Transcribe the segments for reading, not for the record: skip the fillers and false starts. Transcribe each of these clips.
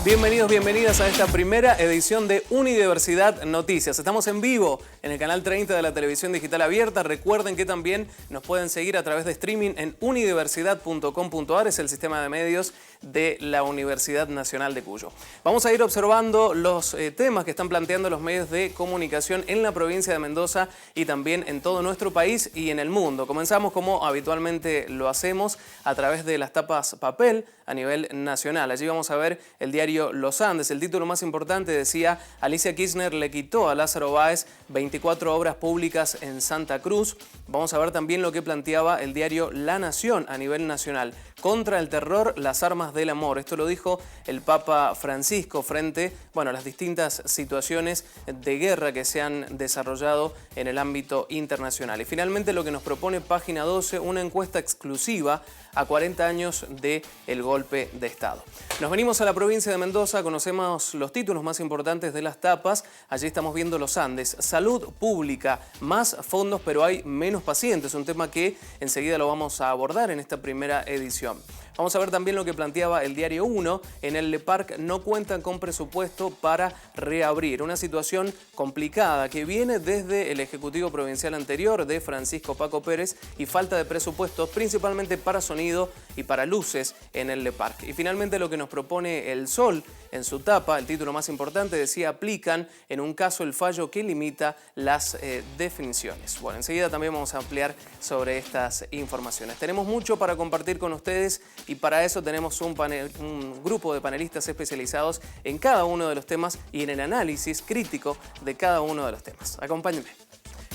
Bienvenidos, bienvenidas a esta primera edición de Unidiversidad Noticias. Estamos en vivo en el canal 30 de la televisión digital abierta. Recuerden que también nos pueden seguir a través de streaming en unidiversidad.com.ar, es el sistema de medios de la Universidad Nacional de Cuyo. Vamos a ir observando los temas que están planteando los medios de comunicación en la provincia de Mendoza y también en todo nuestro país y en el mundo. Comenzamos como habitualmente lo hacemos a través de las tapas papel a nivel nacional. Allí vamos a ver el diario Los Andes. El título más importante decía: Alicia Kirchner le quitó a Lázaro Báez 24 obras públicas en Santa Cruz. Vamos a ver también lo que planteaba el diario La Nación a nivel nacional. Contra el terror, las armas del amor. Esto lo dijo el Papa Francisco frente a las distintas situaciones de guerra que se han desarrollado en el ámbito internacional. Y finalmente lo que nos propone Página 12, una encuesta exclusiva a 40 años del golpe de Estado. Nos venimos a la provincia de Mendoza, conocemos los títulos más importantes de las tapas. Allí estamos viendo Los Andes. Salud pública, más fondos pero hay menos pacientes. Un tema que enseguida lo vamos a abordar en esta primera edición. Vamos a ver también lo que planteaba el diario 1. En el Le Parc no cuentan con presupuesto para reabrir. Una situación complicada que viene desde el Ejecutivo Provincial anterior de Francisco Paco Pérez y falta de presupuestos principalmente para sonido y para luces en el Le Parc. Y finalmente lo que nos propone El Sol en su tapa, el título más importante decía: aplican en un caso el fallo que limita las definiciones. Bueno, enseguida también vamos a ampliar sobre estas informaciones. Tenemos mucho para compartir con ustedes y para eso tenemos un grupo de panelistas especializados en cada uno de los temas y en el análisis crítico de cada uno de los temas. Acompáñenme.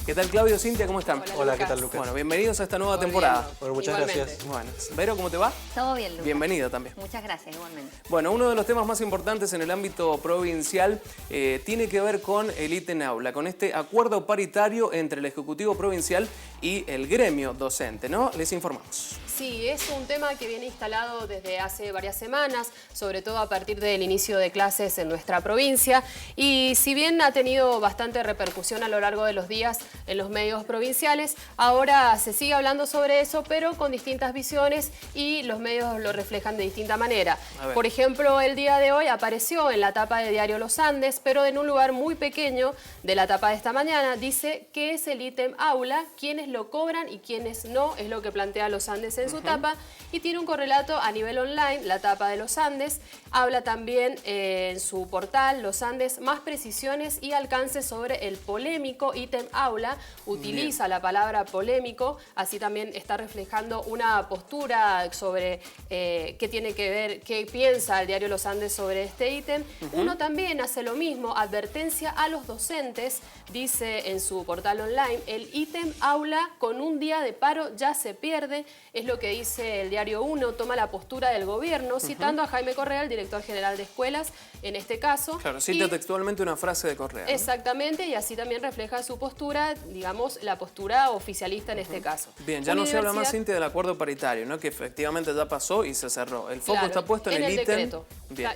¿Qué tal, Claudio? Cintia, ¿cómo están? Hola, ¿qué tal, Lucas? Bueno, bienvenidos a esta nueva temporada. Bien. Bueno, muchas gracias. Bueno, Vero, ¿cómo te va? Todo bien, Lucas. Bienvenido también. Muchas gracias, igualmente. Bueno, uno de los temas más importantes en el ámbito provincial tiene que ver con el ítem aula, con este acuerdo paritario entre el Ejecutivo Provincial y el gremio docente, ¿no? Les informamos. Sí, es un tema que viene instalado desde hace varias semanas, sobre todo a partir del inicio de clases en nuestra provincia. Y si bien ha tenido bastante repercusión a lo largo de los días en los medios provinciales, ahora se sigue hablando sobre eso, pero con distintas visiones y los medios lo reflejan de distinta manera. Por ejemplo, el día de hoy apareció en la tapa de diario Los Andes, pero en un lugar muy pequeño de la tapa de esta mañana, dice que es el ítem aula, quiénes lo cobran y quiénes no, es lo que plantea Los Andes en su tapa, y tiene un correlato a nivel online. La tapa de Los Andes habla también en su portal Los Andes más precisiones y alcances sobre el polémico ítem aula. Utiliza la palabra polémico, así también está reflejando una postura sobre qué tiene que ver, qué piensa el diario Los Andes sobre este ítem. Uno también hace lo mismo, advertencia a los docentes, dice en su portal online: el ítem aula con un día de paro ya se pierde, es lo que dice el diario 1, toma la postura del gobierno, citando a Jaime Correa, el director general de escuelas, en este caso. Claro, cita textualmente una frase de Correa, ¿no? Exactamente, y así también refleja su postura, digamos, la postura oficialista en este caso. Bien, ya no se habla más, Cintia, del acuerdo paritario, ¿no? Que efectivamente ya pasó y se cerró. El foco está puesto en el ítem. Decreto.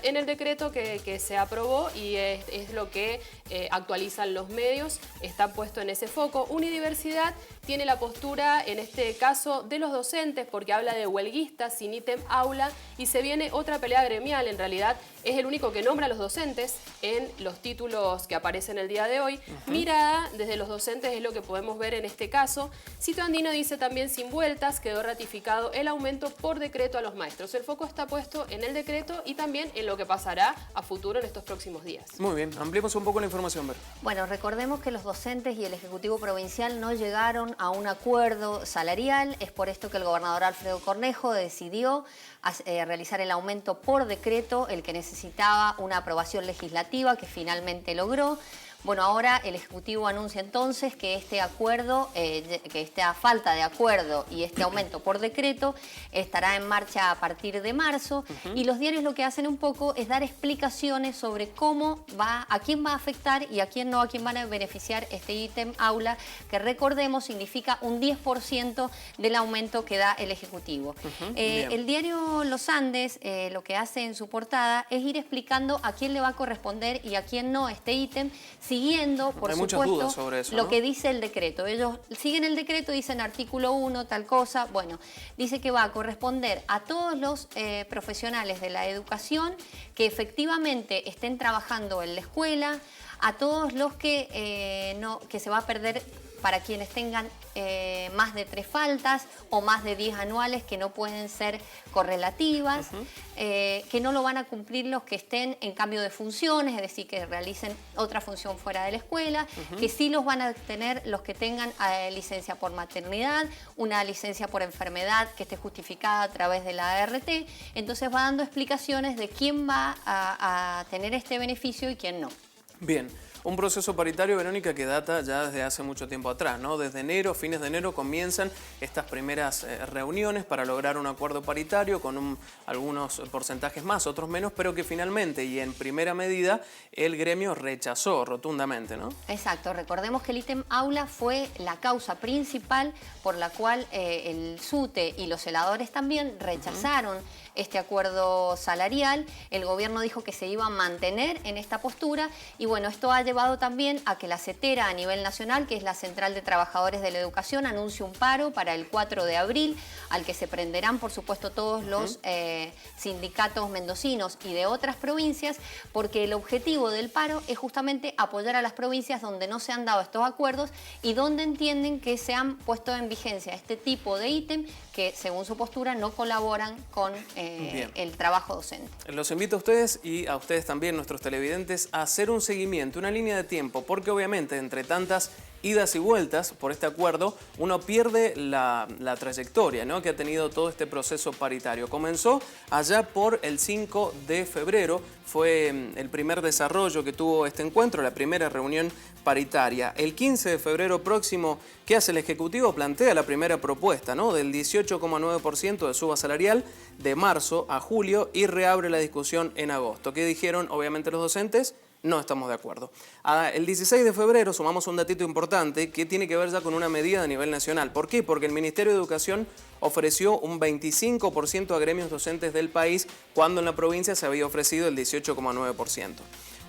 En el decreto que se aprobó y es lo que actualizan los medios, está puesto en ese foco. Unidiversidad tiene la postura, en este caso, de los docentes, porque habla de huelguistas sin ítem aula y se viene otra pelea gremial. En realidad es el único que nombra a los docentes en los títulos que aparecen el día de hoy. Mirada desde los docentes es lo que podemos ver en este caso. Cito Andino dice también: sin vueltas, quedó ratificado el aumento por decreto a los maestros. El foco está puesto en el decreto y también en lo que pasará a futuro en estos próximos días. Muy bien, ampliemos un poco la información, Ver. Bueno, recordemos que los docentes y el Ejecutivo Provincial no llegaron a un acuerdo salarial. Es por esto que el gobernador Alfredo Cornejo decidió realizar el aumento por decreto, el que necesitaba una aprobación legislativa que finalmente logró. Bueno, ahora el Ejecutivo anuncia entonces que este acuerdo, que esta falta de acuerdo y este aumento por decreto estará en marcha a partir de marzo, y los diarios lo que hacen un poco es dar explicaciones sobre cómo va, a quién va a afectar y a quién no, a quién van a beneficiar este ítem aula, que recordemos significa un 10% del aumento que da el Ejecutivo. El diario Los Andes lo que hace en su portada es ir explicando a quién le va a corresponder y a quién no este ítem, siguiendo, por supuesto, sobre eso, lo ¿no? que dice el decreto. Ellos siguen el decreto, dicen artículo 1, tal cosa. Bueno, dice que va a corresponder a todos los profesionales de la educación que efectivamente estén trabajando en la escuela, a todos los que, que se va a perder para quienes tengan más de 3 faltas o más de 10 anuales que no pueden ser correlativas, que no lo van a cumplir los que estén en cambio de funciones, es decir, que realicen otra función fuera de la escuela, que sí los van a tener los que tengan licencia por maternidad, una licencia por enfermedad que esté justificada a través de la ART. Entonces va dando explicaciones de quién va a tener este beneficio y quién no. Bien. Un proceso paritario, Verónica, que data ya desde hace mucho tiempo atrás, ¿no? Desde enero, fines de enero, comienzan estas primeras reuniones para lograr un acuerdo paritario con algunos porcentajes más, otros menos, pero que finalmente y en primera medida el gremio rechazó rotundamente, ¿no? Exacto. Recordemos que el ítem aula fue la causa principal por la cual el SUTE y los celadores también rechazaron este acuerdo salarial. El gobierno dijo que se iba a mantener en esta postura y bueno, esto ha llevado también a que la CETERA a nivel nacional, que es la Central de Trabajadores de la Educación, anuncie un paro para el 4 de abril, al que se prenderán, por supuesto, todos los sindicatos mendocinos y de otras provincias, porque el objetivo del paro es justamente apoyar a las provincias donde no se han dado estos acuerdos y donde entienden que se han puesto en vigencia este tipo de ítem que, según su postura, no colaboran con el trabajo docente. Los invito a ustedes y a ustedes también, nuestros televidentes, a hacer un seguimiento, una línea de tiempo, porque obviamente entre tantas idas y vueltas por este acuerdo, uno pierde la trayectoria, ¿no?, que ha tenido todo este proceso paritario. Comenzó allá por el 5 de febrero, fue el primer desarrollo que tuvo este encuentro, la primera reunión paritaria. El 15 de febrero próximo, ¿qué hace el Ejecutivo? Plantea la primera propuesta, ¿no?, del 18,9% de suba salarial de marzo a julio y reabre la discusión en agosto. ¿Qué dijeron obviamente los docentes? No estamos de acuerdo. El 16 de febrero sumamos un datito importante que tiene que ver ya con una medida a nivel nacional. ¿Por qué? Porque el Ministerio de Educación ofreció un 25% a gremios docentes del país cuando en la provincia se había ofrecido el 18,9%.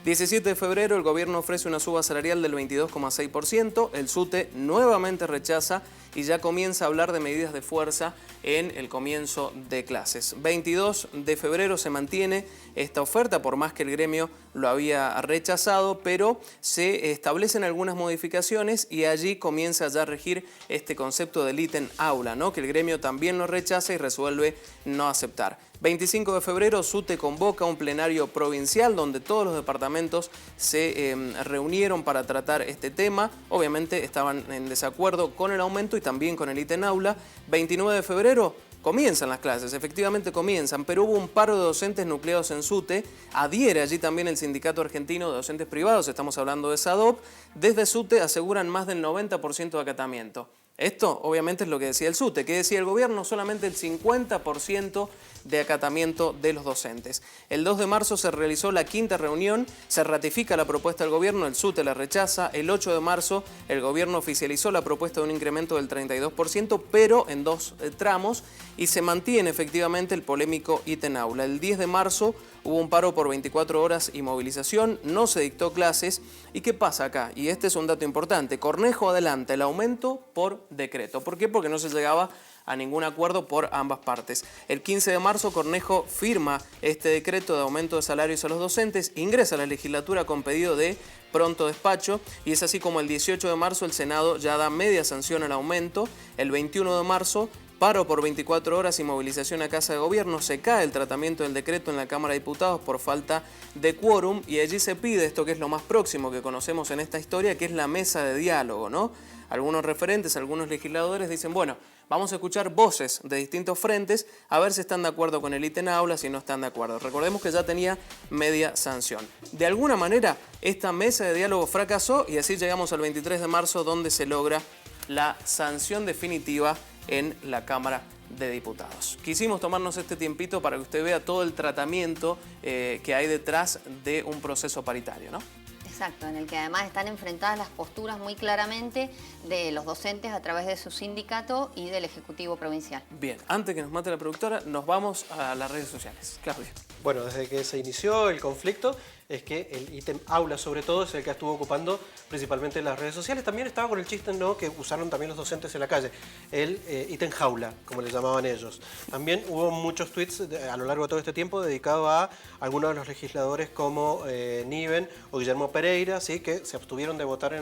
17 de febrero el gobierno ofrece una suba salarial del 22,6%, el SUTE nuevamente rechaza y ya comienza a hablar de medidas de fuerza en el comienzo de clases. 22 de febrero se mantiene esta oferta, por más que el gremio lo había rechazado, pero se establecen algunas modificaciones y allí comienza ya a regir este concepto del ítem aula, ¿no?, que el gremio también lo rechaza y resuelve no aceptar. 25 de febrero, SUTE convoca un plenario provincial donde todos los departamentos se reunieron para tratar este tema. Obviamente estaban en desacuerdo con el aumento y también con el ítem aula. 29 de febrero, comienzan las clases, efectivamente comienzan, pero hubo un paro de docentes nucleados en SUTE. Adhiere allí también el Sindicato Argentino de Docentes Privados, estamos hablando de SADOP. Desde SUTE aseguran más del 90% de acatamiento. Esto obviamente es lo que decía el SUTE, que decía el gobierno solamente el 50% de acatamiento de los docentes. El 2 de marzo se realizó la quinta reunión, se ratifica la propuesta del gobierno, el SUTE la rechaza. El 8 de marzo el gobierno oficializó la propuesta de un incremento del 32%, pero en 2 tramos, y se mantiene efectivamente el polémico ítem aula. El 10 de marzo hubo un paro por 24 horas y movilización, no se dictó clases. ¿Y qué pasa acá? Y este es un dato importante. Cornejo adelanta el aumento por decreto. ¿Por qué? Porque no se llegaba a ningún acuerdo por ambas partes. El 15 de marzo Cornejo firma este decreto de aumento de salarios a los docentes, ingresa a la legislatura con pedido de pronto despacho y es así como el 18 de marzo el Senado ya da media sanción al aumento. El 21 de marzo paro por 24 horas y movilización a Casa de Gobierno, se cae el tratamiento del decreto en la Cámara de Diputados por falta de quórum y allí se pide esto que es lo más próximo que conocemos en esta historia, que es la mesa de diálogo, ¿no? algunos referentes, algunos legisladores dicen, bueno, vamos a escuchar voces de distintos frentes a ver si están de acuerdo con el ítem aula, si no están de acuerdo. Recordemos que ya tenía media sanción. De alguna manera, esta mesa de diálogo fracasó y así llegamos al 23 de marzo donde se logra la sanción definitiva en la Cámara de Diputados. Quisimos tomarnos este tiempito para que usted vea todo el tratamiento que hay detrás de un proceso paritario, ¿no? Exacto, en el que además están enfrentadas las posturas muy claramente de los docentes a través de su sindicato y del Ejecutivo Provincial. Bien, antes que nos mate la productora, nos vamos a las redes sociales. Claudio. Bueno, desde que se inició el conflicto, es que el ítem aula, sobre todo, es el que estuvo ocupando principalmente las redes sociales. También estaba con el chiste, ¿no?, que usaron también los docentes en la calle, el ítem jaula, como le llamaban ellos. También hubo muchos tweets a lo largo de todo este tiempo dedicados a algunos de los legisladores como Niven o Guillermo Pereira, ¿sí?, que se abstuvieron de votar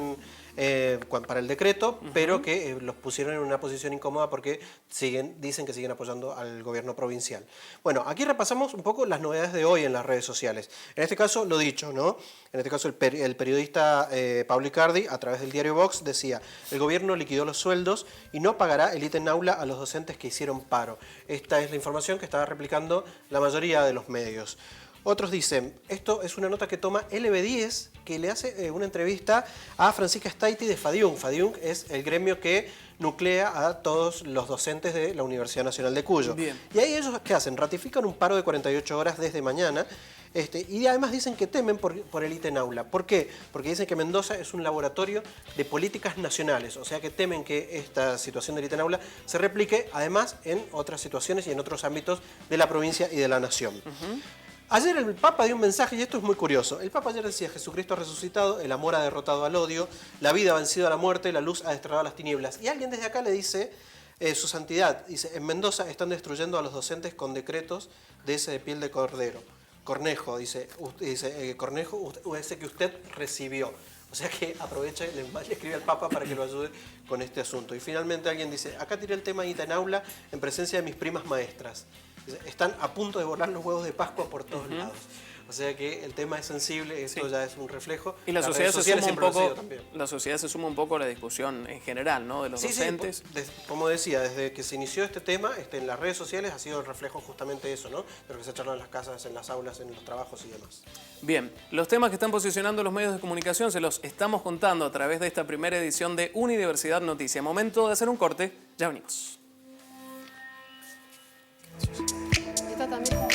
para el decreto, pero que los pusieron en una posición incómoda porque dicen que siguen apoyando al gobierno provincial. Bueno, aquí repasamos un poco las novedades de hoy en las redes sociales. En este caso, lo dicho, ¿no? En este caso, el periodista Pablo Icardi, a través del diario Vox, decía: el gobierno liquidó los sueldos y no pagará el ítem aula a los docentes que hicieron paro. Esta es la información que estaba replicando la mayoría de los medios. Otros dicen, esto es una nota que toma LB10, que le hace una entrevista a Francisca Staiti de FADIUNC. FADIUNC es el gremio que nuclea a todos los docentes de la Universidad Nacional de Cuyo. Bien. Y ahí ellos, ¿qué hacen? Ratifican un paro de 48 horas desde mañana. Y además dicen que temen por el ítem aula. ¿Por qué? Porque dicen que Mendoza es un laboratorio de políticas nacionales, o sea que temen que esta situación del ítem aula se replique además en otras situaciones y en otros ámbitos de la provincia y de la nación. Ayer el Papa dio un mensaje, y esto es muy curioso. El Papa ayer decía: Jesucristo ha resucitado, el amor ha derrotado al odio, la vida ha vencido a la muerte, la luz ha desterrado las tinieblas. Y alguien desde acá le dice, su santidad, dice: en Mendoza están destruyendo a los docentes con decretos de ese de piel de cordero. Cornejo, dice Cornejo, ese que usted recibió. O sea que aprovecha y le escribe al Papa para que lo ayude con este asunto. Y finalmente alguien dice: acá tiré el tema ítem aula en presencia de mis primas maestras. Están a punto de volar los huevos de Pascua por todos lados. O sea que el tema es sensible, esto ya es un reflejo. Y la sociedad se suma un poco a la discusión en general, ¿no?, de los docentes. Como decía, desde que se inició este tema, en las redes sociales ha sido el reflejo justamente de eso, ¿no? De lo que se charla en las casas, en las aulas, en los trabajos y demás. Bien, los temas que están posicionando los medios de comunicación se los estamos contando a través de esta primera edición de Unidiversidad Noticia. Momento de hacer un corte, ya venimos. Esta también.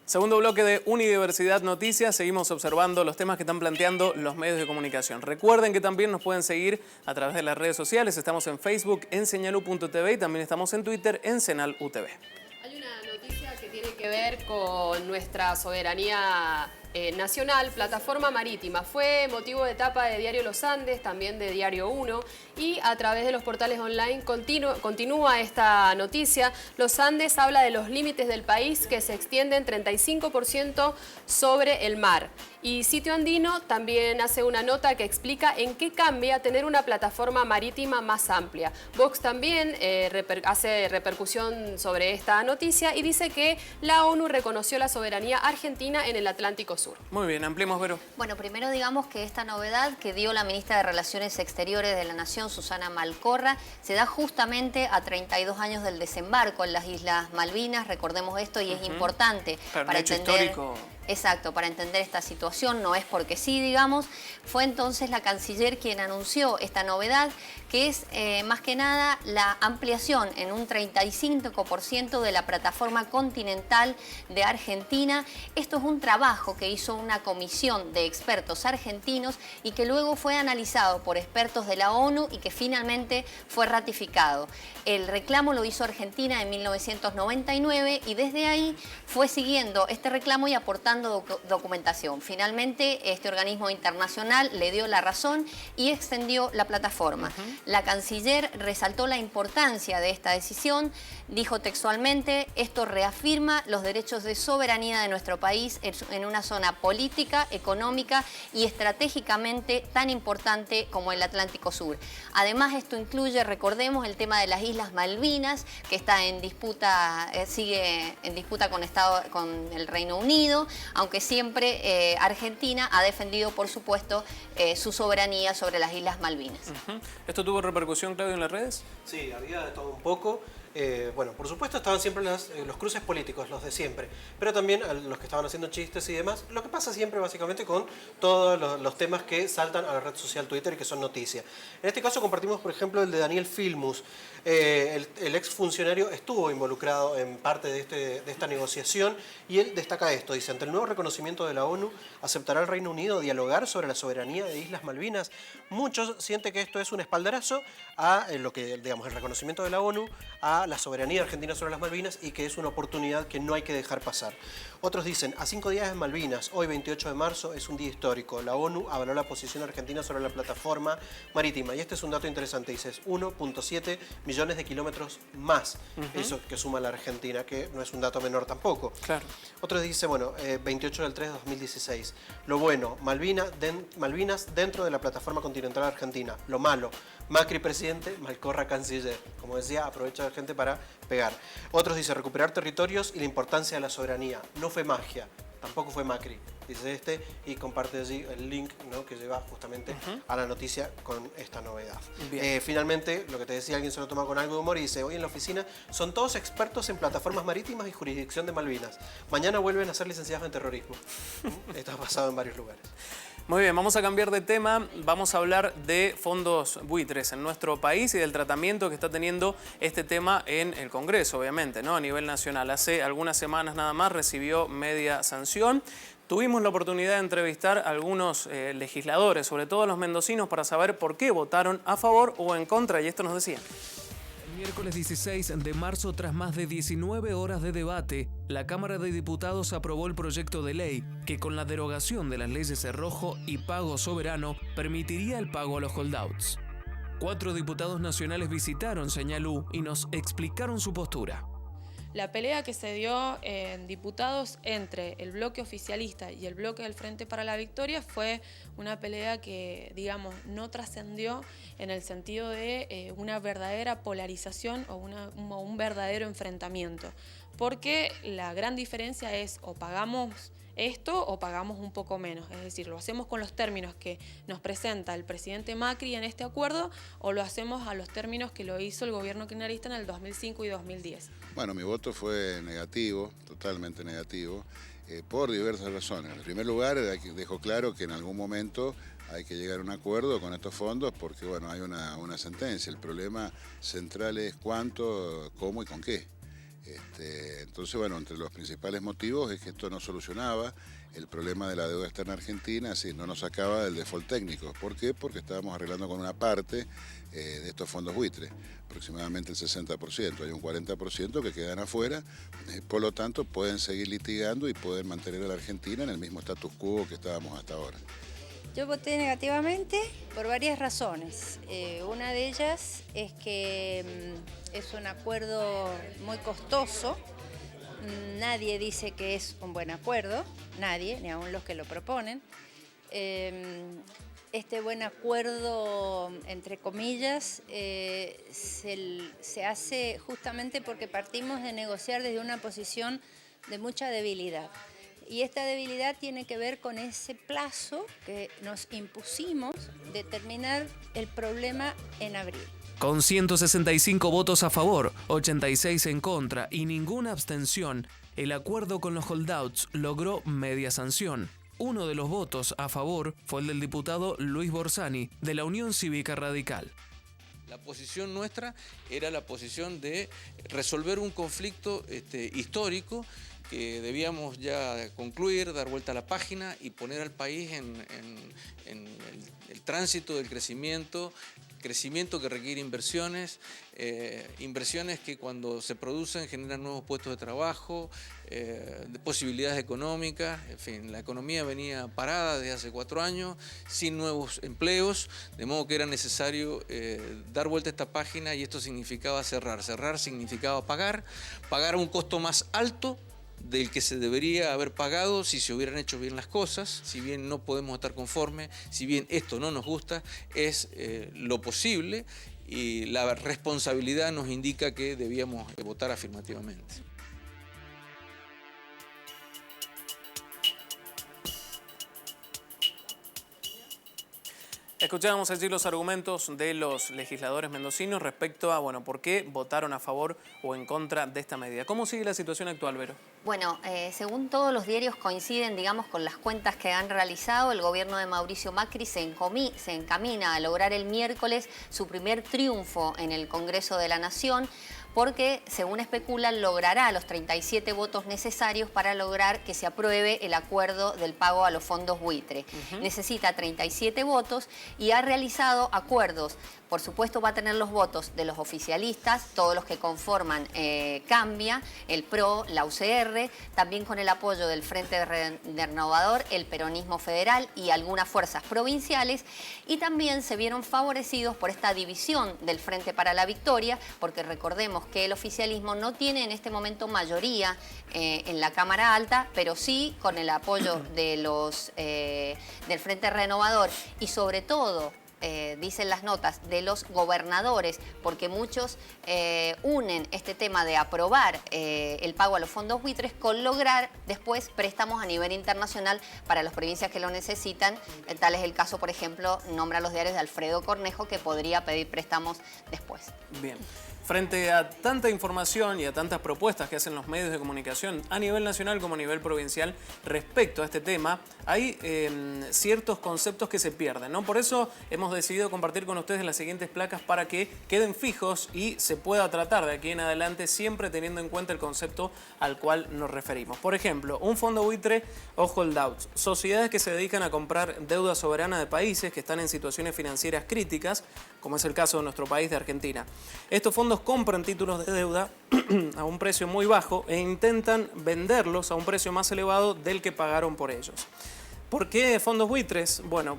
Segundo bloque de Unidiversidad Noticias, seguimos observando los temas que están planteando los medios de comunicación. Recuerden que también nos pueden seguir a través de las redes sociales, estamos en Facebook en señalu.tv y también estamos en Twitter en señal.utv. Hay una noticia que tiene que ver con nuestra soberanía nacional. Plataforma Marítima fue motivo de tapa de Diario Los Andes, también de Diario 1, y a través de los portales online continúa esta noticia. Los Andes habla de los límites del país que se extienden 35% sobre el mar. Y Sitio Andino también hace una nota que explica en qué cambia tener una plataforma marítima más amplia. Vox también hace repercusión sobre esta noticia y dice que la ONU reconoció la soberanía argentina en el Atlántico Sur. Muy bien, ampliemos, Vero. Bueno, primero digamos que esta novedad que dio la ministra de Relaciones Exteriores de la Nación, Susana Malcorra, se da justamente a 32 años del desembarco en las Islas Malvinas. Recordemos esto y es importante Claro, para un hecho entender... histórico. Exacto, para entender esta situación, no es porque sí, digamos. Fue entonces la canciller quien anunció esta novedad, que es más que nada la ampliación en un 35% de la plataforma continental de Argentina. Esto es un trabajo que hizo una comisión de expertos argentinos y que luego fue analizado por expertos de la ONU y que finalmente fue ratificado. El reclamo lo hizo Argentina en 1999 y desde ahí fue siguiendo este reclamo y aportando documentación. Finalmente, este organismo internacional le dio la razón y extendió la plataforma. La canciller resaltó la importancia de esta decisión, dijo textualmente: esto reafirma los derechos de soberanía de nuestro país en una zona política, económica y estratégicamente tan importante como el Atlántico Sur. Además, esto incluye, recordemos, el tema de las Islas Malvinas, que está en disputa, sigue en disputa con el Reino Unido, aunque siempre Argentina ha defendido, por supuesto, su soberanía sobre las Islas Malvinas. ¿Esto tuvo repercusión, Claudio, en las redes? Sí, había de todo un poco. Bueno, por supuesto estaban siempre los cruces políticos, los de siempre, pero también los que estaban haciendo chistes y demás, lo que pasa siempre básicamente con todos los temas que saltan a la red social Twitter y que son noticia. En este caso compartimos, por ejemplo, el de Daniel Filmus. El exfuncionario estuvo involucrado en parte de esta negociación y él destaca esto, dice: ante el nuevo reconocimiento de la ONU, ¿aceptará el Reino Unido dialogar sobre la soberanía de Islas Malvinas? Muchos sienten que esto es un espaldarazo a lo que, digamos, el reconocimiento de la ONU, a la soberanía argentina sobre las Malvinas y que es una oportunidad que no hay que dejar pasar. Otros dicen: a 5 días de Malvinas, hoy 28 de marzo, es un día histórico. La ONU avaló la posición argentina sobre la plataforma marítima. Y este es un dato interesante, dice: es 1.7 millones de kilómetros más, eso que suma la Argentina, que no es un dato menor tampoco. Claro. Otros dicen, bueno, 28 del 3 de 2016. Lo bueno, Malvinas dentro de la plataforma continental argentina. Lo malo, Macri presidente, Malcorra canciller. Como decía, aprovecha la gente para pegar. Otros dicen: recuperar territorios y la importancia de la soberanía. No fue magia, tampoco fue Macri, dice este, y comparte allí el link, ¿no?, que lleva justamente a la noticia con esta novedad. Finalmente, lo que te decía, alguien se lo toma con algo de humor y dice: hoy en la oficina son todos expertos en plataformas marítimas y jurisdicción de Malvinas. Mañana vuelven a ser licenciados en terrorismo. Esto ha pasado en varios lugares. Muy bien, vamos a cambiar de tema, vamos a hablar de fondos buitres en nuestro país y del tratamiento que está teniendo este tema en el Congreso, obviamente, ¿no?, a nivel nacional. Hace algunas semanas nada más recibió media sanción. Tuvimos la oportunidad de entrevistar a algunos legisladores, sobre todo a los mendocinos, para saber por qué votaron a favor o en contra, y esto nos decían. Miércoles 16 de marzo, tras más de 19 horas de debate, la Cámara de Diputados aprobó el proyecto de ley que, con la derogación de las leyes Cerrojo y Pago Soberano, permitiría el pago a los holdouts. 4 diputados nacionales visitaron Señalú y nos explicaron su postura. La pelea que se dio en diputados entre el bloque oficialista y el bloque del Frente para la Victoria fue una pelea que, digamos, no trascendió en el sentido de una verdadera polarización o un verdadero enfrentamiento. Porque la gran diferencia es: o pagamos esto o pagamos un poco menos. Es decir, lo hacemos con los términos que nos presenta el presidente Macri en este acuerdo o lo hacemos a los términos que lo hizo el gobierno kirchnerista en el 2005 y 2010. Bueno, mi voto fue negativo, totalmente negativo, por diversas razones. En primer lugar, dejo claro que en algún momento hay que llegar a un acuerdo con estos fondos porque, bueno, hay una sentencia. El problema central es cuánto, cómo y con qué. Entonces, bueno, entre los principales motivos es que esto no solucionaba el problema de la deuda externa argentina, así no nos sacaba del default técnico. ¿Por qué? Porque estábamos arreglando con una parte de estos fondos buitres, aproximadamente el 60%. Hay un 40% que quedan afuera, por lo tanto pueden seguir litigando y pueden mantener a la Argentina en el mismo status quo que estábamos hasta ahora. Yo voté negativamente por varias razones. Una de ellas es que es un acuerdo muy costoso. Nadie dice que es un buen acuerdo, nadie, ni aun los que lo proponen. Este buen acuerdo, entre comillas, se hace justamente porque partimos de negociar desde una posición de mucha debilidad. Y esta debilidad tiene que ver con ese plazo que nos impusimos de terminar el problema en abril. Con 165 votos a favor, 86 en contra y ninguna abstención, el acuerdo con los holdouts logró media sanción. Uno de los votos a favor fue el del diputado Luis Borsani, de la Unión Cívica Radical. La posición nuestra era la posición de resolver un conflicto histórico que debíamos ya concluir, dar vuelta a la página y poner al país en el tránsito del crecimiento que requiere inversiones, inversiones que cuando se producen generan nuevos puestos de trabajo, posibilidades económicas. En fin, la economía venía parada desde hace 4 años, sin nuevos empleos, de modo que era necesario dar vuelta a esta página, y esto significaba cerrar. Cerrar significaba pagar a un costo más alto del que se debería haber pagado si se hubieran hecho bien las cosas. Si bien no podemos estar conformes, si bien esto no nos gusta, es lo posible, y la responsabilidad nos indica que debíamos votar afirmativamente. Escuchábamos allí los argumentos de los legisladores mendocinos respecto a, por qué votaron a favor o en contra de esta medida. ¿Cómo sigue la situación actual, Vero? Bueno, según todos los diarios coinciden, digamos, con las cuentas que han realizado, el gobierno de Mauricio Macri se encamina a lograr el miércoles su primer triunfo en el Congreso de la Nación, porque, según especulan, logrará los 37 votos necesarios para lograr que se apruebe el acuerdo del pago a los fondos buitre. Necesita 37 votos y ha realizado acuerdos. Por supuesto, va a tener los votos de los oficialistas, todos los que conforman Cambia, el PRO, la UCR, también con el apoyo del Frente Renovador, el Peronismo Federal y algunas fuerzas provinciales, y también se vieron favorecidos por esta división del Frente para la Victoria, porque recordemos que el oficialismo no tiene en este momento mayoría en la Cámara Alta, pero sí con el apoyo de del Frente Renovador y sobre todo, dicen las notas, de los gobernadores, porque muchos unen este tema de aprobar el pago a los fondos buitres con lograr después préstamos a nivel internacional para las provincias que lo necesitan. Tal es el caso, por ejemplo, nombra los diarios de Alfredo Cornejo, que podría pedir préstamos después. Bien. Frente a tanta información y a tantas propuestas que hacen los medios de comunicación a nivel nacional como a nivel provincial respecto a este tema, hay ciertos conceptos que se pierden, ¿no? Por eso hemos decidido compartir con ustedes las siguientes placas para que queden fijos y se pueda tratar de aquí en adelante, siempre teniendo en cuenta el concepto al cual nos referimos. Por ejemplo, un fondo buitre o holdouts, sociedades que se dedican a comprar deuda soberana de países que están en situaciones financieras críticas, como es el caso de nuestro país de Argentina. Estos fondos compran títulos de deuda a un precio muy bajo e intentan venderlos a un precio más elevado del que pagaron por ellos. ¿Por qué fondos buitres? Bueno,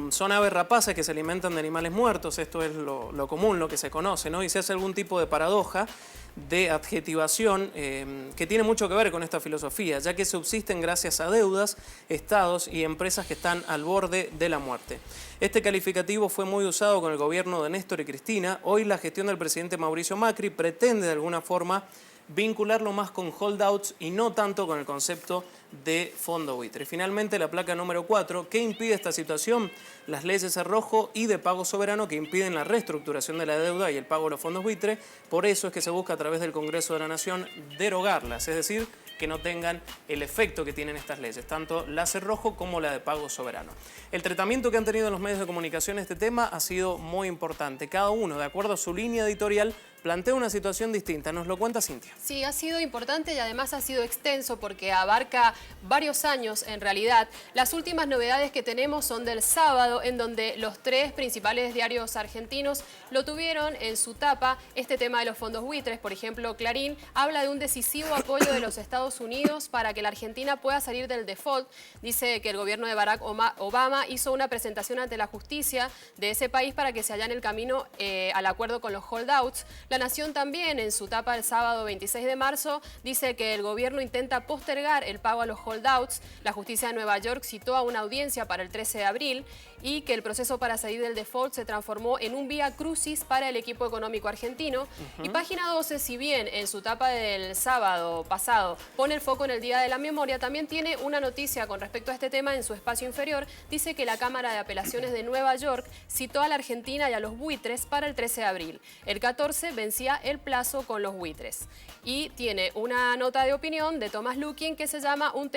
son aves rapaces que se alimentan de animales muertos, esto es lo común, lo que se conoce, ¿no? Y se hace algún tipo de paradoja de adjetivación que tiene mucho que ver con esta filosofía, ya que subsisten gracias a deudas, estados y empresas que están al borde de la muerte. Este calificativo fue muy usado con el gobierno de Néstor y Cristina. Hoy la gestión del presidente Mauricio Macri pretende de alguna forma vincularlo más con holdouts y no tanto con el concepto de fondo buitre. Finalmente, la placa número 4, ¿qué impide esta situación? Las leyes cerrojo y de pago soberano que impiden la reestructuración de la deuda y el pago de los fondos buitre. Por eso es que se busca a través del Congreso de la Nación derogarlas, es decir, que no tengan el efecto que tienen estas leyes, tanto la cerrojo como la de pago soberano. El tratamiento que han tenido los medios de comunicación este tema ha sido muy importante. Cada uno, de acuerdo a su línea editorial, plantea una situación distinta. Nos lo cuenta Cintia. Sí, ha sido importante y además ha sido extenso porque abarca varios años en realidad. Las últimas novedades que tenemos son del sábado, en donde los 3 principales diarios argentinos lo tuvieron en su tapa, este tema de los fondos buitres. Por ejemplo, Clarín habla de un decisivo apoyo de los Estados Unidos para que la Argentina pueda salir del default. Dice que el gobierno de Barack Obama hizo una presentación ante la justicia de ese país para que se allane el camino al acuerdo con los holdouts. La Nación también, en su tapa el sábado 26 de marzo, dice que el gobierno intenta postergar el pago a los holdouts. La justicia de Nueva York citó a una audiencia para el 13 de abril y que el proceso para salir del default se transformó en un vía crucis para el equipo económico argentino. Y Página 12, si bien en su tapa del sábado pasado pone el foco en el Día de la Memoria, también tiene una noticia con respecto a este tema en su espacio inferior. Dice que la Cámara de Apelaciones de Nueva York citó a la Argentina y a los buitres para el 13 de abril. El 14 vencía el plazo con los buitres. Y tiene una nota de opinión de Thomas Lukin que se llama un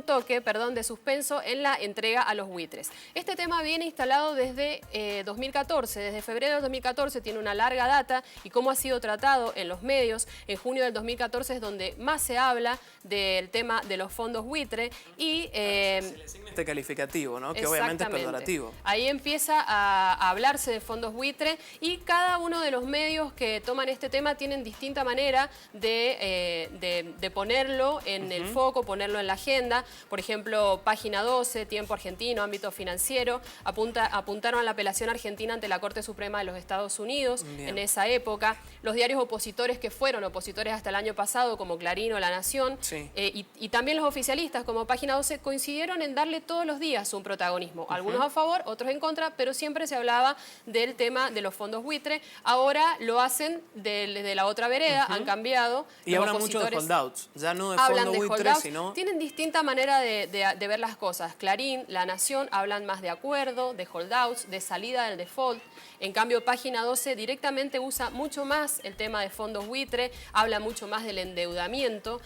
toque de suspenso en la entrega a los buitres. Este tema viene instalado desde 2014, desde febrero de 2014, tiene una larga data y cómo ha sido tratado en los medios. En junio del 2014 es donde más se habla del tema de los fondos buitre y... se le asigna este calificativo, ¿no? Que obviamente es perdurativo. Ahí empieza a hablarse de fondos buitre y cada uno de los medios que toman este tema tienen distinta manera de ponerlo en el foco, ponerlo en la agenda. Por ejemplo, Página 12, Tiempo Argentino, Ámbito Financiero, apuntaron a la apelación argentina ante la Corte Suprema de los Estados Unidos en esa época. Los diarios opositores que fueron opositores hasta el año pasado, como Clarín o La Nación, y también los oficialistas, como Página 12, coincidieron en darle todos los días un protagonismo. Algunos a favor, otros en contra, pero siempre se hablaba del tema de los fondos buitre. Ahora lo hacen desde la otra vereda, han cambiado. Y hablan mucho de holdouts, ya no de fondos buitre, sino... Tienen distinta manera de ver las cosas. Clarín, La Nación hablan más de acuerdo, de holdouts, de salida del default. En cambio, Página 12 directamente usa mucho más el tema de fondos buitre, habla mucho más del endeudamiento,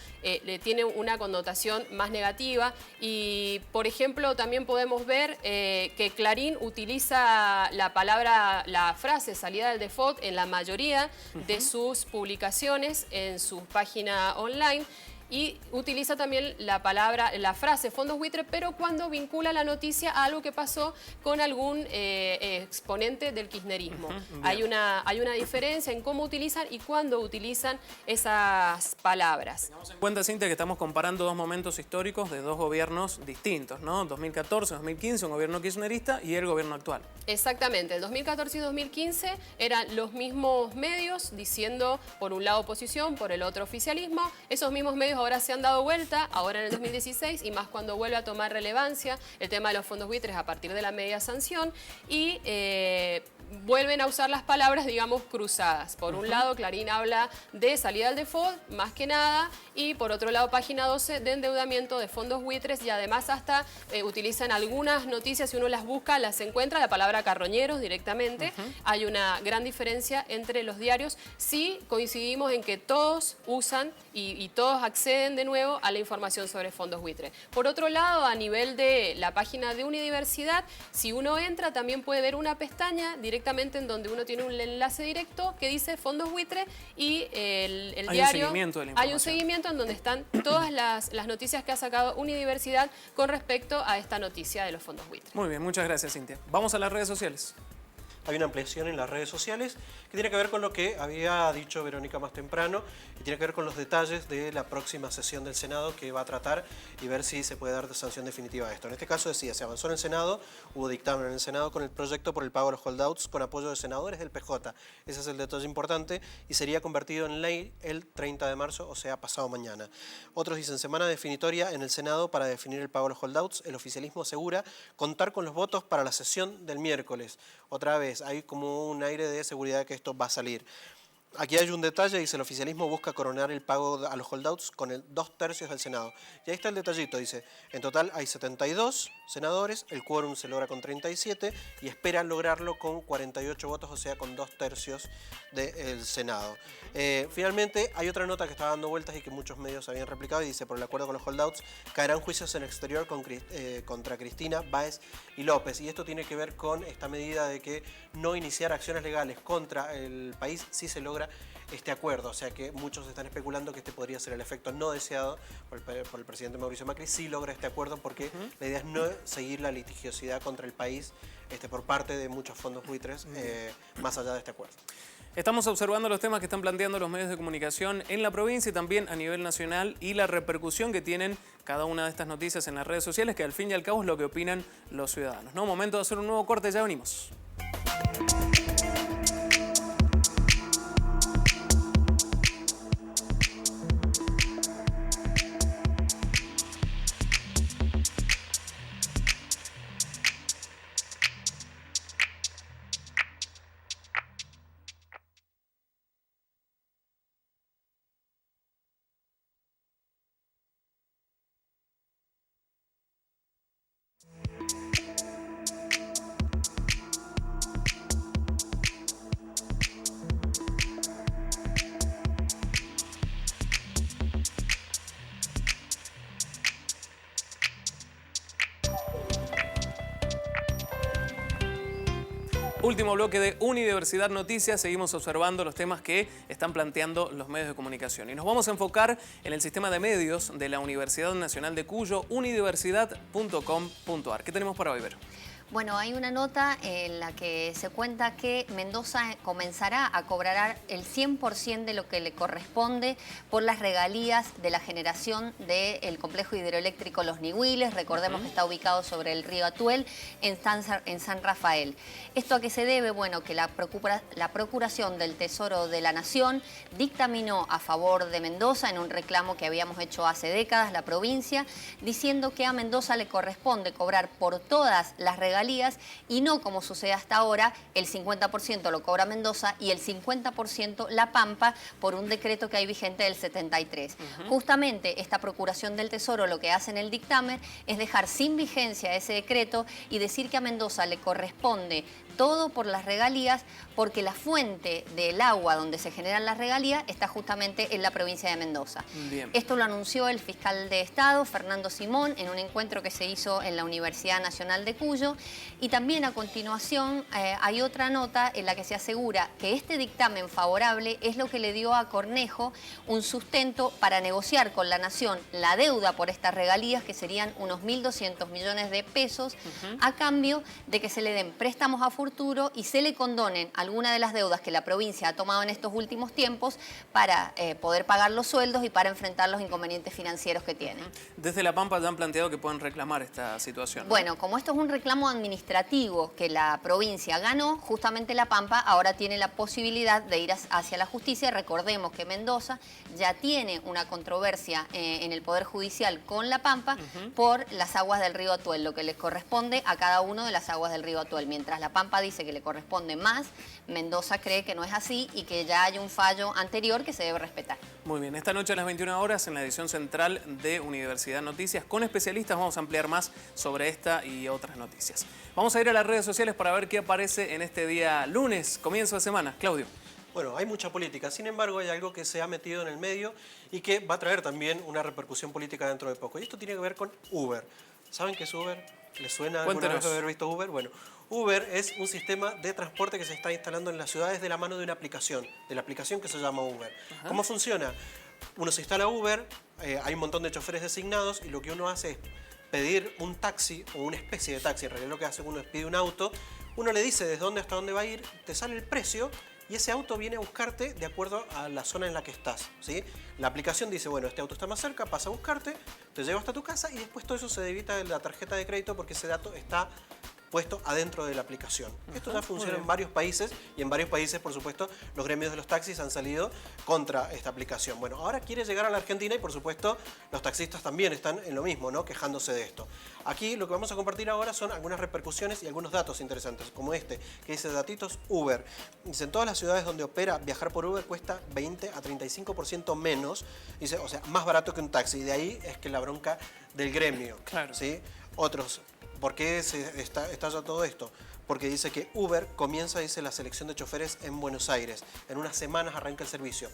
tiene una connotación más negativa y, por ejemplo, también podemos ver que Clarín utiliza la frase salida del default en la mayoría de sus publicaciones en su página online. Y utiliza también la frase fondos buitre, pero cuando vincula la noticia a algo que pasó con algún exponente del kirchnerismo. Hay una diferencia en cómo utilizan y cuándo utilizan esas palabras. Tengamos en cuenta, Cintia, que estamos comparando dos momentos históricos de dos gobiernos distintos, ¿no? 2014, 2015, un gobierno kirchnerista y el gobierno actual. Exactamente. El 2014 y 2015 eran los mismos medios diciendo por un lado oposición, por el otro oficialismo. Esos mismos medios ahora se han dado vuelta, ahora en el 2016, y más cuando vuelve a tomar relevancia el tema de los fondos buitres a partir de la media sanción, y vuelven a usar las palabras, digamos, cruzadas. Por un lado, Clarín habla de salida del default, más que nada, y por otro lado, Página 12, de endeudamiento de fondos buitres, y además hasta utilizan algunas noticias, si uno las busca, las encuentra, la palabra carroñeros directamente. Hay una gran diferencia entre los diarios. Sí coincidimos en que todos usan y todos acceden de nuevo a la información sobre fondos buitre. Por otro lado, a nivel de la página de Unidiversidad, si uno entra, también puede ver una pestaña directamente en donde uno tiene un enlace directo que dice fondos buitre y el diario. Un seguimiento de la información. Hay un seguimiento en donde están todas las noticias que ha sacado Unidiversidad con respecto a esta noticia de los fondos buitre. Muy bien, muchas gracias, Cintia. Vamos a las redes sociales. Hay una ampliación en las redes sociales que tiene que ver con lo que había dicho Verónica más temprano y tiene que ver con los detalles de la próxima sesión del Senado que va a tratar y ver si se puede dar sanción definitiva a esto. En este caso decía, se avanzó en el Senado, hubo dictamen en el Senado con el proyecto por el pago de los holdouts con apoyo de senadores del PJ. Ese es el detalle importante y sería convertido en ley el 30 de marzo, o sea, pasado mañana. Otros dicen, semana definitoria en el Senado para definir el pago de los holdouts. El oficialismo asegura contar con los votos para la sesión del miércoles. Otra vez, hay como un aire de seguridad que esto va a salir. Aquí hay un detalle, dice, el oficialismo busca coronar el pago a los holdouts con el 2/3 del Senado. Y ahí está el detallito, dice, en total hay 72 senadores, el quórum se logra con 37 y espera lograrlo con 48 votos, o sea, con 2/3 del Senado. Finalmente, hay otra nota que está dando vueltas y que muchos medios habían replicado y dice, por el acuerdo con los holdouts, caerán juicios en el exterior contra Cristina, Báez y López. Y esto tiene que ver con esta medida de que no iniciar acciones legales contra el país si se logra este acuerdo, o sea que muchos están especulando que este podría ser el efecto no deseado por el presidente Mauricio Macri si logra este acuerdo, porque la idea es no seguir la litigiosidad contra el país por parte de muchos fondos buitres más allá de este acuerdo. Estamos observando los temas que están planteando los medios de comunicación en la provincia y también a nivel nacional y la repercusión que tienen cada una de estas noticias en las redes sociales, que al fin y al cabo es lo que opinan los ciudadanos, ¿no? Momento de hacer un nuevo corte, ya venimos. Último bloque de Unidiversidad Noticias. Seguimos observando los temas que están planteando los medios de comunicación. Y nos vamos a enfocar en el sistema de medios de la Universidad Nacional de Cuyo, unidiversidad.com.ar. ¿Qué tenemos para hoy, Vero? Bueno, hay una nota en la que se cuenta que Mendoza comenzará a cobrar el 100% de lo que le corresponde por las regalías de la generación del complejo hidroeléctrico Los Nihuiles. Recordemos que está ubicado sobre el río Atuel, en San Rafael. ¿Esto a qué se debe? Bueno, que la Procuración del Tesoro de la Nación dictaminó a favor de Mendoza en un reclamo que habíamos hecho hace décadas, la provincia, diciendo que a Mendoza le corresponde cobrar por todas las regalías y no, como sucede hasta ahora, el 50% lo cobra Mendoza y el 50% La Pampa por un decreto que hay vigente del 73. Justamente esta Procuración del Tesoro lo que hace en el dictamen es dejar sin vigencia ese decreto y decir que a Mendoza le corresponde todo por las regalías, porque la fuente del agua donde se generan las regalías está justamente en la provincia de Mendoza. Bien. Esto lo anunció el fiscal de Estado, Fernando Simón, en un encuentro que se hizo en la Universidad Nacional de Cuyo. Y también a continuación hay otra nota en la que se asegura que este dictamen favorable es lo que le dio a Cornejo un sustento para negociar con la Nación la deuda por estas regalías, que serían unos 1.200 millones de pesos, a cambio de que se le den préstamos a futuro y se le condonen algunas de las deudas que la provincia ha tomado en estos últimos tiempos para poder pagar los sueldos y para enfrentar los inconvenientes financieros que tienen. Desde La Pampa ya han planteado que pueden reclamar esta situación, ¿no? Bueno, como esto es un reclamo administrativo que la provincia ganó, justamente La Pampa ahora tiene la posibilidad de ir hacia la justicia. Recordemos que Mendoza ya tiene una controversia en el Poder Judicial con La Pampa por las aguas del río Atuel, lo que les corresponde a cada uno de las aguas del río Atuel. Mientras La Pampa dice que le corresponde más, Mendoza cree que no es así y que ya hay un fallo anterior que se debe respetar. Muy bien, esta noche a las 21 horas en la edición central de Universidad Noticias con especialistas vamos a ampliar más sobre esta y otras noticias. Vamos a ir a las redes sociales para ver qué aparece en este día lunes, comienzo de semana. Claudio. Bueno, hay mucha política, sin embargo hay algo que se ha metido en el medio y que va a traer también una repercusión política dentro de poco. Y esto tiene que ver con Uber. ¿Saben qué es Uber? ¿Les suena alguna vez haber visto Uber? Bueno, Uber es un sistema de transporte que se está instalando en las ciudades de la mano de una aplicación, de la aplicación que se llama Uber. ¿Cómo funciona? Uno se instala Uber, hay un montón de choferes designados y lo que uno hace es pedir un taxi o una especie de taxi. En realidad lo que hace uno es pide un auto, uno le dice desde dónde hasta dónde va a ir, te sale el precio y ese auto viene a buscarte de acuerdo a la zona en la que estás, ¿sí? La aplicación dice, bueno, este auto está más cerca, pasa a buscarte, te lleva hasta tu casa y después todo eso se debita de la tarjeta de crédito porque ese dato está puesto adentro de la aplicación. Esto ya funciona en varios países y en varios países, por supuesto, los gremios de los taxis han salido contra esta aplicación. Bueno, ahora quiere llegar a la Argentina y, por supuesto, los taxistas también están en lo mismo, ¿no? Quejándose de esto. Aquí lo que vamos a compartir ahora son algunas repercusiones y algunos datos interesantes, como este, que dice datitos Uber. Dice, en todas las ciudades donde opera, viajar por Uber cuesta 20 a 35% menos, dice, o sea, más barato que un taxi. Y de ahí es que la bronca del gremio. Claro. ¿Sí? Otros. ¿Por qué está ya todo esto? Porque dice que Uber comienza, dice, la selección de choferes en Buenos Aires. En unas semanas arranca el servicio.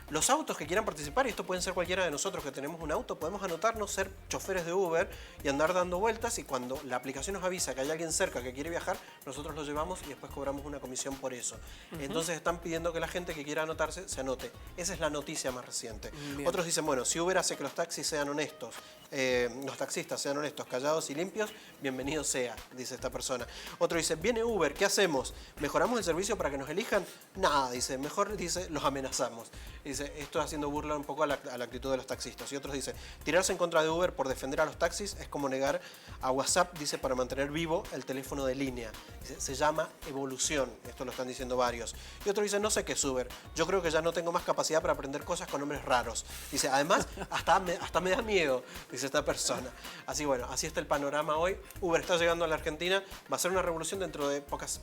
Los autos que quieran participar, y esto pueden ser cualquiera de nosotros que tenemos un auto, podemos anotarnos, ser choferes de Uber y andar dando vueltas y cuando la aplicación nos avisa que hay alguien cerca que quiere viajar, nosotros lo llevamos y después cobramos una comisión por eso. Entonces están pidiendo que la gente que quiera anotarse se anote. Esa es la noticia más reciente. Bien. Otros dicen, bueno, si Uber hace que los taxis sean honestos, los taxistas sean honestos, callados y limpios, bienvenido sea, dice esta persona. Otro dice, viene Uber, ¿qué hacemos? ¿Mejoramos el servicio para que nos elijan? Nada, dice, mejor, dice, los amenazamos. Dice, esto haciendo burla un poco a la actitud de los taxistas. Y otros dice, tirarse en contra de Uber por defender a los taxis es como negar a WhatsApp, dice, para mantener vivo el teléfono de línea. Dice, se llama evolución, esto lo están diciendo varios. Y otro dice, no sé qué es Uber, yo creo que ya no tengo más capacidad para aprender cosas con nombres raros. Dice, además, hasta me da miedo, dice esta persona. Así bueno, así está el panorama hoy. Uber está llegando a la Argentina, va a ser una revolución dentro de pocos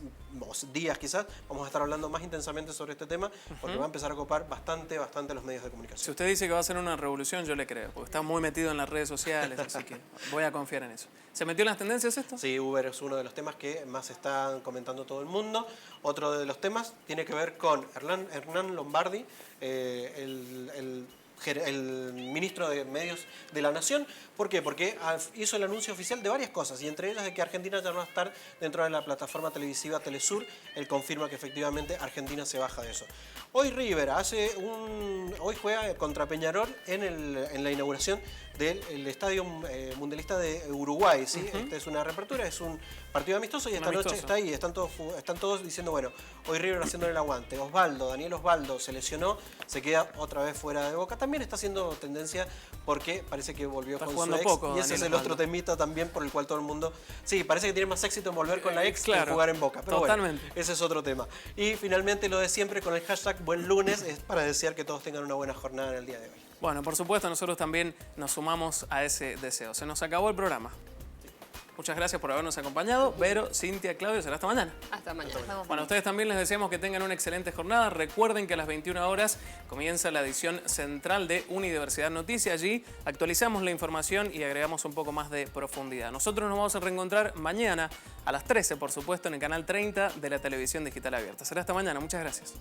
días quizás. Vamos a estar hablando más intensamente sobre este tema porque va a empezar a copar bastante los medios de comunicación. Si usted dice que va a ser una revolución, yo le creo, porque está muy metido en las redes sociales, así que voy a confiar en eso. ¿Se metió en las tendencias esto? Sí, Uber es uno de los temas que más están comentando todo el mundo. Otro de los temas tiene que ver con Hernán Lombardi, el el ministro de Medios de la Nación. ¿Por qué? Porque hizo el anuncio oficial de varias cosas, y entre ellas de que Argentina ya no va a estar dentro de la plataforma televisiva Telesur. Él confirma que efectivamente Argentina se baja de eso. Hoy River hoy juega contra Peñarol en la inauguración del Estadio Mundialista de Uruguay, ¿sí? Esta es una reapertura, es un partido amistoso, y esta noche está ahí, están todos diciendo, bueno, hoy River haciendo el aguante. Daniel Osvaldo se lesionó, se queda otra vez fuera de Boca. También está haciendo tendencia porque parece que volvió con su ex, y ese es el otro temita también por el cual todo el mundo... Sí, parece que tiene más éxito en volver con la ex que en jugar en Boca, pero totalmente. Bueno, ese es otro tema. Y finalmente lo de siempre con el hashtag Buen Lunes, es para desear que todos tengan una buena jornada en el día de hoy. Bueno, por supuesto, nosotros también nos sumamos a ese deseo. Se nos acabó el programa. Muchas gracias por habernos acompañado. Vero, Cintia, Claudio, será hasta mañana. Hasta mañana. Bueno, a ustedes también les deseamos que tengan una excelente jornada. Recuerden que a las 21 horas comienza la edición central de Unidiversidad Noticias. Allí actualizamos la información y agregamos un poco más de profundidad. Nosotros nos vamos a reencontrar mañana a las 13, por supuesto, en el canal 30 de la Televisión Digital Abierta. Será hasta mañana. Muchas gracias.